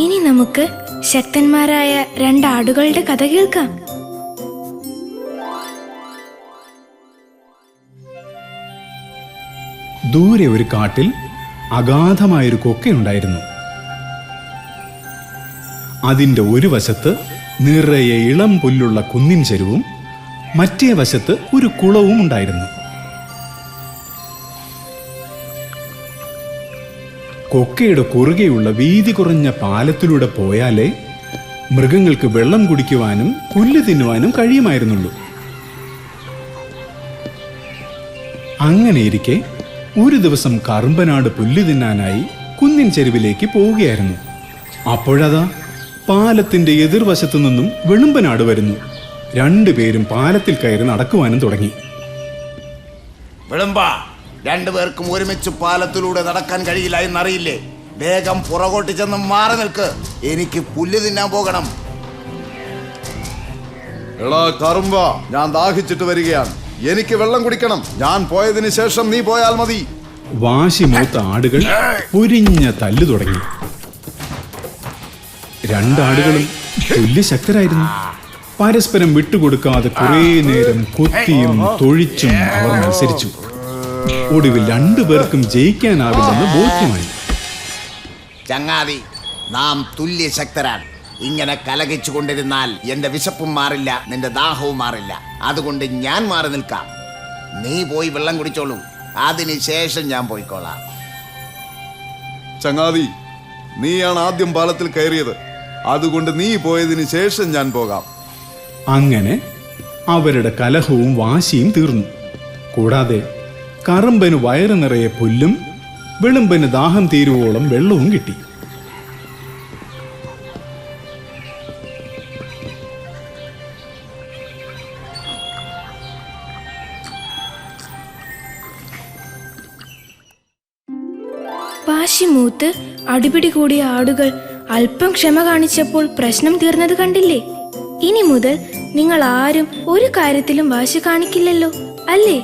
ഇനി നമുക്ക് ശക്തന്മാരായ രണ്ടാടുകളുടെ കഥ കേൾക്കാം. ദൂരെ ഒരു കാട്ടിൽ അഗാധമായൊരു കൊക്കയുണ്ടായിരുന്നു. അതിൻ്റെ ഒരു വശത്ത് നിറയെ ഇളം പുല്ലുള്ള കുന്നിൻ ചെരുവും മറ്റേ വശത്ത് ഒരു കുളവും ഉണ്ടായിരുന്നു. കൊക്കയുടെ കുറുകെയുള്ള വീതി കുറഞ്ഞ പാലത്തിലൂടെ പോയാലേ മൃഗങ്ങൾക്ക് വെള്ളം കുടിക്കുവാനും പുല്ല് തിന്നുവാനും കഴിയുമായിരുന്നുള്ളൂ. അങ്ങനെയിരിക്കെ ഒരു ദിവസം കറുമ്പനാട് പുല്ല് തിന്നാനായി കുന്നിൻ ചെരുവിലേക്ക് പോവുകയായിരുന്നു. അപ്പോഴതാ പാലത്തിന്റെ എതിർവശത്തു നിന്നും വെളുമ്പനാട് വരുന്നു. രണ്ടുപേരും പാലത്തിൽ കയറി നടക്കുവാനും തുടങ്ങി. വെളുമ്പ, രണ്ടുപേർക്കും ഒരുമിച്ച് പാലത്തിലൂടെ നടക്കാൻ കഴിയില്ല എന്നറിയില്ലേ? വേഗം പുറകോട്ട് ചെന്ന് മാറി നിൽക്ക്, എനിക്ക് പുല്ല് തിന്നാൻ പോകണം. എടാ കറുമ്പ, ഞാൻ ദാഹിച്ചിട്ട് വരികയാണ്, എനിക്ക് വെള്ളം കുടിക്കണം. ഞാൻ പോയതിന് ശേഷം നീ പോയാൽ മതി. വാശി മൂത്ത ആടുകൾ പൊരിഞ്ഞ തല്ലു തുടങ്ങി. രണ്ടാടുകളും തുല്യ ശക്തരായിരുന്നു. പരസ്പരം വിട്ടുകൊടുക്കാതെ കുറേ നേരം കൊത്തിയും തൊഴിച്ചും അവർ മത്സരിച്ചു. ഒടുവിൽ രണ്ടുപേർക്കും ജയിക്കാനാവില്ലെന്ന് ബോധ്യമായി. ചങ്ങാതി, നാം തുല്യ ശക്തരാണ്. ഇങ്ങനെ കലകിച്ചു കൊണ്ടിരുന്നാൽ എന്റെ വിശപ്പും മാറില്ല, നിന്റെ ദാഹവും മാറില്ല. അതുകൊണ്ട് ഞാൻ മാറി നിൽക്കാം. നീ പോയി വെള്ളം കുടിച്ചോളൂ, അതിനുശേഷം ഞാൻ പോയിക്കോളാം. ചങ്ങാതി, നീയാണ് ആദ്യം പാലത്തിൽ കയറിയത്, അതുകൊണ്ട് നീ പോയതിന് ശേഷം ഞാൻ പോകാം. അങ്ങനെ അവരുടെ കലഹവും വാശിയും തീർന്നു. കൂടാതെ കറുമ്പന് വയറ് നിറയെ പുല്ലും വെളുമ്പന് ദാഹം തീരുവോളം വെള്ളവും കിട്ടി. വാശി മൂത്ത് അടിപിടി കൂടിയ ആടുകൾ അല്പം ക്ഷമ കാണിച്ചപ്പോൾ പ്രശ്നം തീർന്നത് കണ്ടില്ലേ? ഇനി മുതൽ നിങ്ങൾ ആരും ഒരു കാര്യത്തിലും വാശി കാണിക്കില്ലല്ലോ, അല്ലേ?